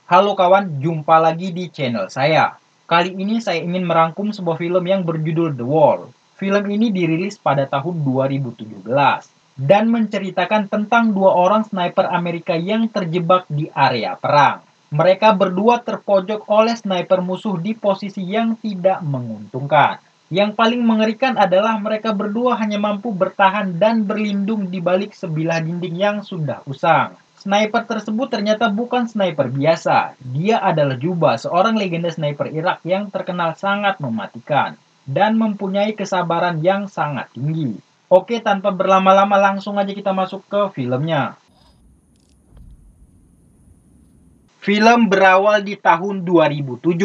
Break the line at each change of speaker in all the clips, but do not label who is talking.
Halo kawan, jumpa lagi di channel saya. Kali ini saya ingin merangkum sebuah film yang berjudul The Wall. Film ini dirilis pada tahun 2017 dan menceritakan tentang dua orang sniper Amerika yang terjebak di area perang. Mereka berdua terpojok oleh sniper musuh di posisi yang tidak menguntungkan. Yang paling mengerikan adalah mereka berdua hanya mampu bertahan dan berlindung di balik sebilah dinding yang sudah usang. Sniper tersebut ternyata bukan sniper biasa. Dia adalah Juba, seorang legenda sniper Irak yang terkenal sangat mematikan dan mempunyai kesabaran yang sangat tinggi. Oke, tanpa berlama-lama langsung aja kita masuk ke filmnya. Film berawal di tahun 2007,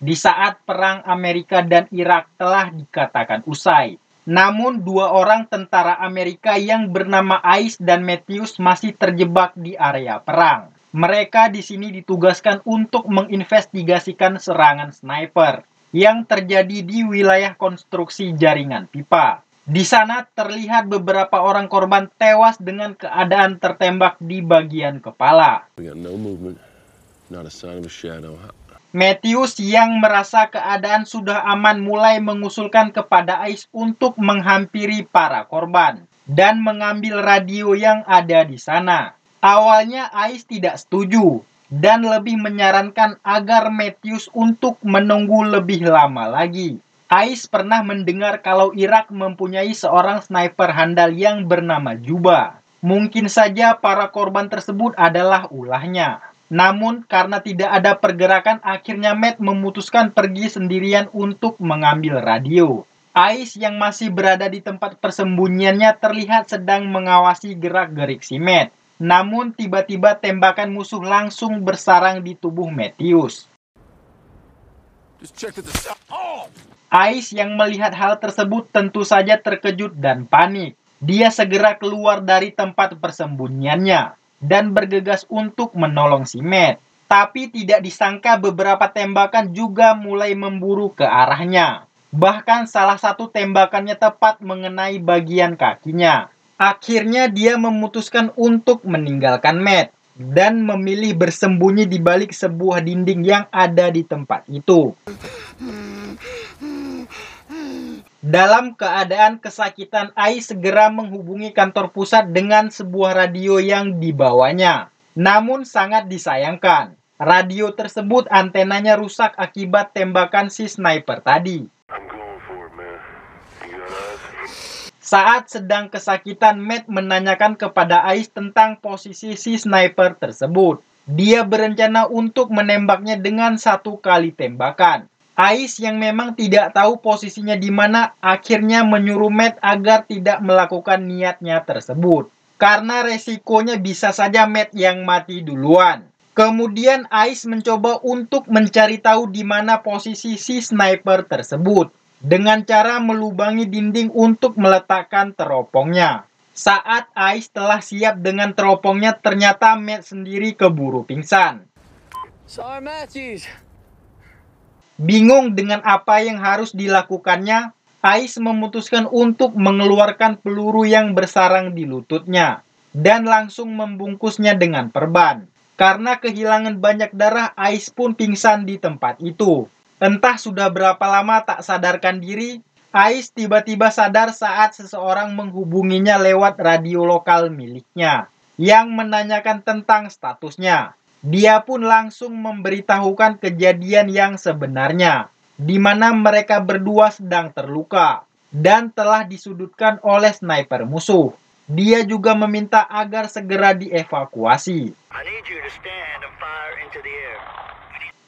di saat perang Amerika dan Irak telah dikatakan usai. Namun dua orang tentara Amerika yang bernama Ice dan Matthews masih terjebak di area perang. Mereka di sini ditugaskan untuk menginvestigasikan serangan sniper yang terjadi di wilayah konstruksi jaringan pipa. Di sana terlihat beberapa orang korban tewas dengan keadaan tertembak di bagian kepala.
We got no movement, not a sign of a shadow.
Matthews yang merasa keadaan sudah aman mulai mengusulkan kepada Ice untuk menghampiri para korban dan mengambil radio yang ada di sana. Awalnya Ice tidak setuju dan lebih menyarankan agar Matthews untuk menunggu lebih lama lagi. Ice pernah mendengar kalau Irak mempunyai seorang sniper handal yang bernama Juba. Mungkin saja para korban tersebut adalah ulahnya. Namun, karena tidak ada pergerakan, akhirnya Matt memutuskan pergi sendirian untuk mengambil radio. Ice yang masih berada di tempat persembunyiannya terlihat sedang mengawasi gerak-gerik si Matt. Namun, tiba-tiba tembakan musuh langsung bersarang di tubuh Matthews. Ice yang melihat hal tersebut tentu saja terkejut dan panik. Dia segera keluar dari tempat persembunyiannya dan bergegas untuk menolong si Matt. Tapi tidak disangka beberapa tembakan juga mulai memburu ke arahnya. Bahkan salah satu tembakannya tepat mengenai bagian kakinya. Akhirnya dia memutuskan untuk meninggalkan Matt dan memilih bersembunyi di balik sebuah dinding yang ada di tempat itu. Dalam keadaan kesakitan, Ai segera menghubungi kantor pusat dengan sebuah radio yang dibawanya. Namun sangat disayangkan, radio tersebut antenanya rusak akibat tembakan si sniper tadi. Saat sedang kesakitan, Matt menanyakan kepada Ice tentang posisi si sniper tersebut. Dia berencana untuk menembaknya dengan satu kali tembakan. Ice yang memang tidak tahu posisinya di mana akhirnya menyuruh Matt agar tidak melakukan niatnya tersebut. Karena resikonya bisa saja Matt yang mati duluan. Kemudian Ice mencoba untuk mencari tahu di mana posisi si sniper tersebut dengan cara melubangi dinding untuk meletakkan teropongnya. Saat Ice telah siap dengan teropongnya, ternyata Matt sendiri keburu pingsan.
Sorry, Matthews.
Bingung dengan apa yang harus dilakukannya, Ice memutuskan untuk mengeluarkan peluru yang bersarang di lututnya dan langsung membungkusnya dengan perban. Karena kehilangan banyak darah, Ice pun pingsan di tempat itu. Entah sudah berapa lama tak sadarkan diri, Ice tiba-tiba sadar saat seseorang menghubunginya lewat radio lokal miliknya yang menanyakan tentang statusnya. Dia pun langsung memberitahukan kejadian yang sebenarnya, di mana mereka berdua sedang terluka dan telah disudutkan oleh sniper musuh. Dia juga meminta agar segera dievakuasi.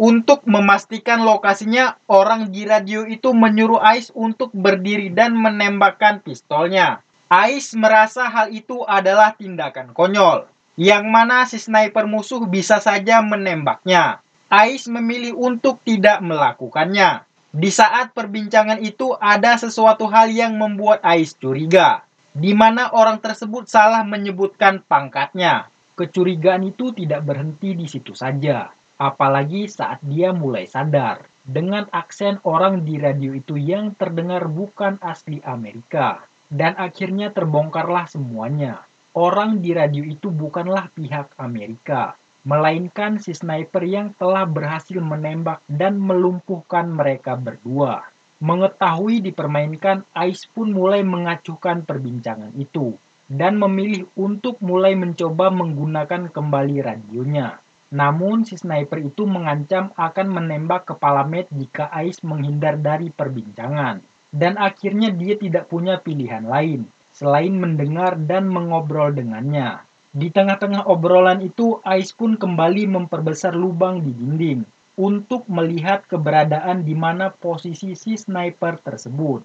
Untuk memastikan lokasinya, orang di radio itu menyuruh Ice untuk berdiri dan menembakkan pistolnya. Ice merasa hal itu adalah tindakan konyol, yang mana si sniper musuh bisa saja menembaknya. Ice memilih untuk tidak melakukannya. Di saat perbincangan itu ada sesuatu hal yang membuat Ice curiga, di mana orang tersebut salah menyebutkan pangkatnya. Kecurigaan itu tidak berhenti di situ saja, apalagi saat dia mulai sadar dengan aksen orang di radio itu yang terdengar bukan asli Amerika. Dan akhirnya terbongkarlah semuanya. Orang di radio itu bukanlah pihak Amerika, melainkan si sniper yang telah berhasil menembak dan melumpuhkan mereka berdua. Mengetahui dipermainkan, Ice pun mulai mengacuhkan perbincangan itu dan memilih untuk mulai mencoba menggunakan kembali radionya. Namun si sniper itu mengancam akan menembak kepala Matt jika Ice menghindar dari perbincangan. Dan akhirnya dia tidak punya pilihan lain selain mendengar dan mengobrol dengannya. Di tengah-tengah obrolan itu, Ice pun kembali memperbesar lubang di dinding untuk melihat keberadaan di mana posisi si sniper tersebut.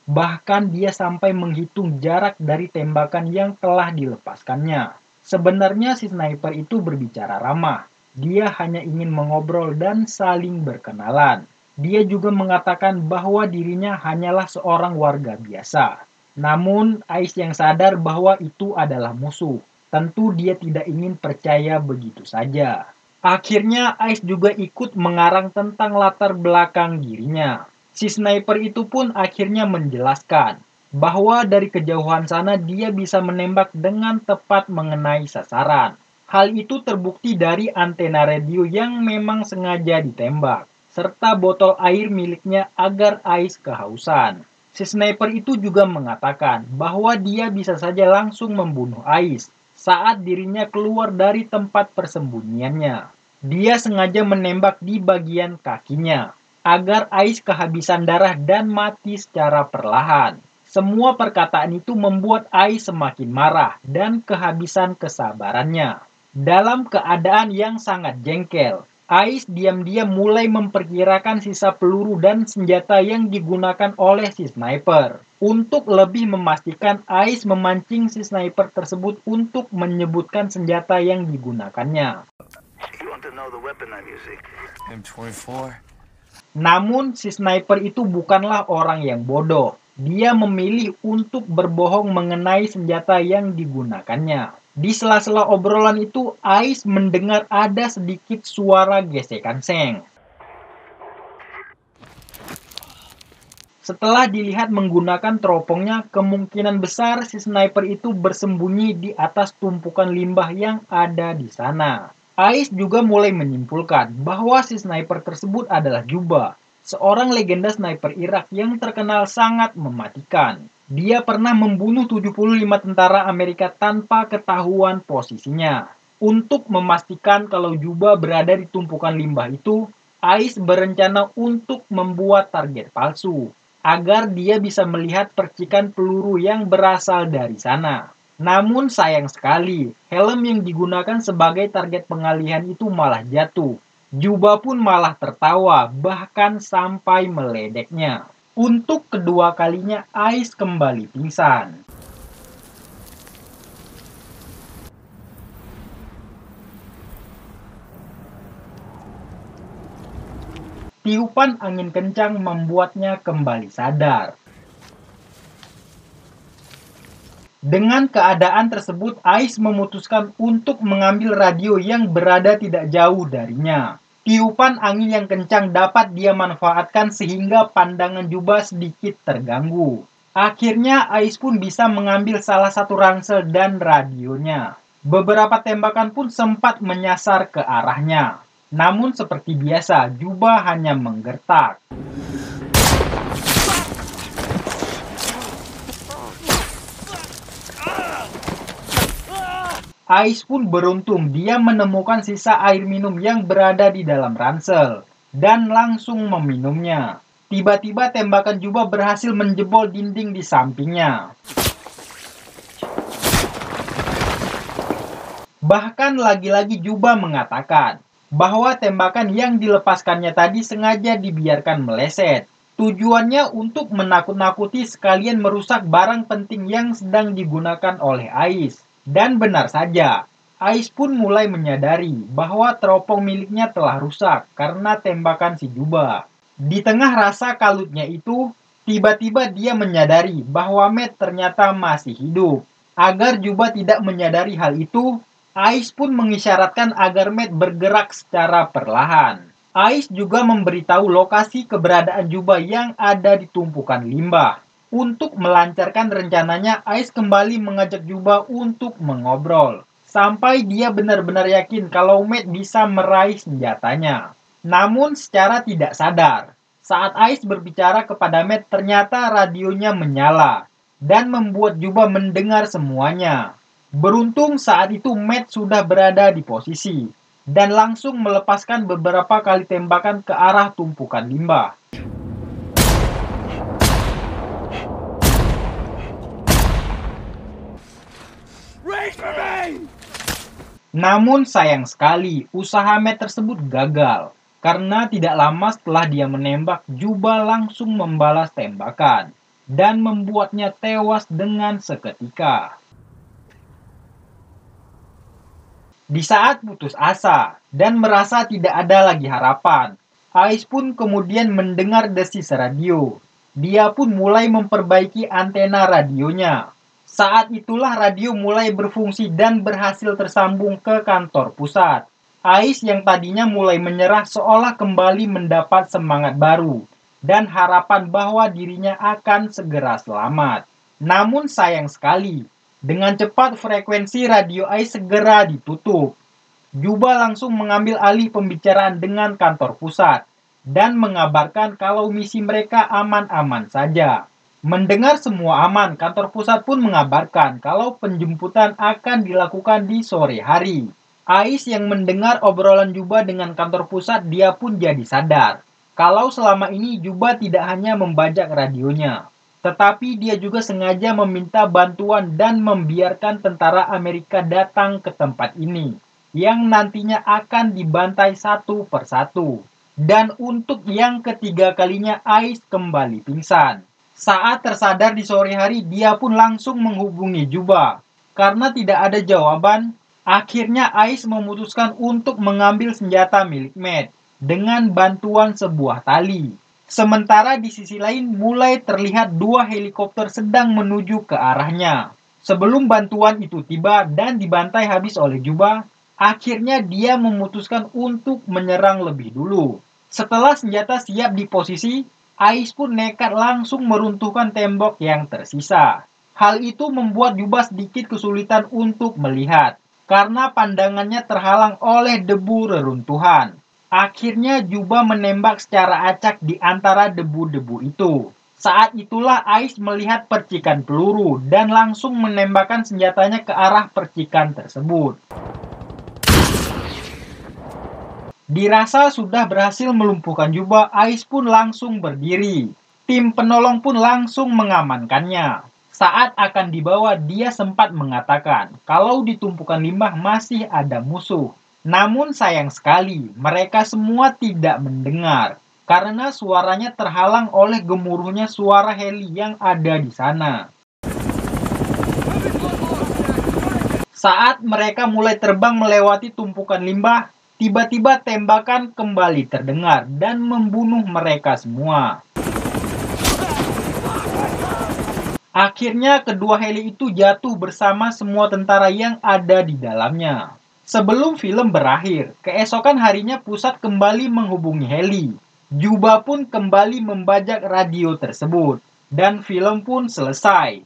Bahkan dia sampai menghitung jarak dari tembakan yang telah dilepaskannya. Sebenarnya si sniper itu berbicara ramah. Dia hanya ingin mengobrol dan saling berkenalan. Dia juga mengatakan bahwa dirinya hanyalah seorang warga biasa. Namun, Ice yang sadar bahwa itu adalah musuh. Tentu dia tidak ingin percaya begitu saja. Akhirnya, Ice juga ikut mengarang tentang latar belakang dirinya. Si sniper itu pun akhirnya menjelaskan bahwa dari kejauhan sana dia bisa menembak dengan tepat mengenai sasaran. Hal itu terbukti dari antena radio yang memang sengaja ditembak, serta botol air miliknya agar Ice kehausan. Si sniper itu juga mengatakan bahwa dia bisa saja langsung membunuh Ice saat dirinya keluar dari tempat persembunyiannya. Dia sengaja menembak di bagian kakinya agar Ice kehabisan darah dan mati secara perlahan. Semua perkataan itu membuat Ice semakin marah dan kehabisan kesabarannya. Dalam keadaan yang sangat jengkel, Ice diam-diam mulai memperkirakan sisa peluru dan senjata yang digunakan oleh si sniper. Untuk lebih memastikan, Ice memancing si sniper tersebut untuk menyebutkan senjata yang digunakannya.
M24.
Namun si sniper itu bukanlah orang yang bodoh. Dia memilih untuk berbohong mengenai senjata yang digunakannya. Di sela-sela obrolan itu, Ice mendengar ada sedikit suara gesekan seng. Setelah dilihat menggunakan teropongnya, kemungkinan besar si sniper itu bersembunyi di atas tumpukan limbah yang ada di sana. Ice juga mulai menyimpulkan bahwa si sniper tersebut adalah Juba, seorang legenda sniper Irak yang terkenal sangat mematikan. Dia pernah membunuh 75 tentara Amerika tanpa ketahuan posisinya. Untuk memastikan kalau Juba berada di tumpukan limbah itu, Ice berencana untuk membuat target palsu, agar dia bisa melihat percikan peluru yang berasal dari sana. Namun sayang sekali, helm yang digunakan sebagai target pengalihan itu malah jatuh. Juba pun malah tertawa, bahkan sampai meledeknya. Untuk kedua kalinya, Ice kembali pingsan. Tiupan angin kencang membuatnya kembali sadar. Dengan keadaan tersebut, Ice memutuskan untuk mengambil radio yang berada tidak jauh darinya. Tiupan angin yang kencang dapat dia manfaatkan sehingga pandangan Juba sedikit terganggu. Akhirnya Ice pun bisa mengambil salah satu ransel dan radionya. Beberapa tembakan pun sempat menyasar ke arahnya. Namun seperti biasa, Juba hanya menggertak. Ice pun beruntung dia menemukan sisa air minum yang berada di dalam ransel dan langsung meminumnya. Tiba-tiba tembakan Juba berhasil menjebol dinding di sampingnya. Bahkan lagi-lagi Juba mengatakan bahwa tembakan yang dilepaskannya tadi sengaja dibiarkan meleset. Tujuannya untuk menakut-nakuti sekalian merusak barang penting yang sedang digunakan oleh Ice. Dan benar saja, Ice pun mulai menyadari bahwa teropong miliknya telah rusak karena tembakan si Juba. Di tengah rasa kalutnya itu, tiba-tiba dia menyadari bahwa Matt ternyata masih hidup. Agar Juba tidak menyadari hal itu, Ice pun mengisyaratkan agar Matt bergerak secara perlahan. Ice juga memberitahu lokasi keberadaan Juba yang ada di tumpukan limbah. Untuk melancarkan rencananya, Ais kembali mengajak Juba untuk mengobrol. Sampai dia benar-benar yakin kalau Matt bisa meraih senjatanya. Namun secara tidak sadar, saat Ais berbicara kepada Matt, ternyata radionya menyala dan membuat Juba mendengar semuanya. Beruntung saat itu Matt sudah berada di posisi dan langsung melepaskan beberapa kali tembakan ke arah tumpukan limbah. Namun sayang sekali, usaha Matt tersebut gagal. Karena tidak lama setelah dia menembak, Juba langsung membalas tembakan dan membuatnya tewas dengan seketika. Di saat putus asa dan merasa tidak ada lagi harapan, Ais pun kemudian mendengar desis radio. Dia pun mulai memperbaiki antena radionya. Saat itulah radio mulai berfungsi dan berhasil tersambung ke kantor pusat. Ais yang tadinya mulai menyerah seolah kembali mendapat semangat baru dan harapan bahwa dirinya akan segera selamat. Namun sayang sekali, dengan cepat frekuensi radio Ais segera ditutup. Juba langsung mengambil alih pembicaraan dengan kantor pusat dan mengabarkan kalau misi mereka aman-aman saja. Mendengar semua aman, kantor pusat pun mengabarkan kalau penjemputan akan dilakukan di sore hari. Ais yang mendengar obrolan Juba dengan kantor pusat, dia pun jadi sadar kalau selama ini Juba tidak hanya membajak radionya, tetapi dia juga sengaja meminta bantuan dan membiarkan tentara Amerika datang ke tempat ini, yang nantinya akan dibantai satu persatu. Dan untuk yang ketiga kalinya Ais kembali pingsan. Saat tersadar di sore hari, dia pun langsung menghubungi Juba. Karena tidak ada jawaban, akhirnya Ais memutuskan untuk mengambil senjata milik Matt dengan bantuan sebuah tali. Sementara di sisi lain mulai terlihat dua helikopter sedang menuju ke arahnya. Sebelum bantuan itu tiba dan dibantai habis oleh Juba, akhirnya dia memutuskan untuk menyerang lebih dulu. Setelah senjata siap di posisi, Ais pun nekat langsung meruntuhkan tembok yang tersisa. Hal itu membuat Juba sedikit kesulitan untuk melihat, karena pandangannya terhalang oleh debu reruntuhan. Akhirnya Juba menembak secara acak di antara debu-debu itu. Saat itulah Ais melihat percikan peluru dan langsung menembakkan senjatanya ke arah percikan tersebut. Dirasa sudah berhasil melumpuhkan Juba, Ais pun langsung berdiri. Tim penolong pun langsung mengamankannya. Saat akan dibawa, dia sempat mengatakan kalau di tumpukan limbah masih ada musuh. Namun sayang sekali, mereka semua tidak mendengar karena suaranya terhalang oleh gemuruhnya suara heli yang ada di sana. Saat mereka mulai terbang melewati tumpukan limbah, tiba-tiba tembakan kembali terdengar dan membunuh mereka semua. Akhirnya kedua heli itu jatuh bersama semua tentara yang ada di dalamnya. Sebelum film berakhir, keesokan harinya pusat kembali menghubungi heli. Juba pun kembali membajak radio tersebut. Dan film pun selesai.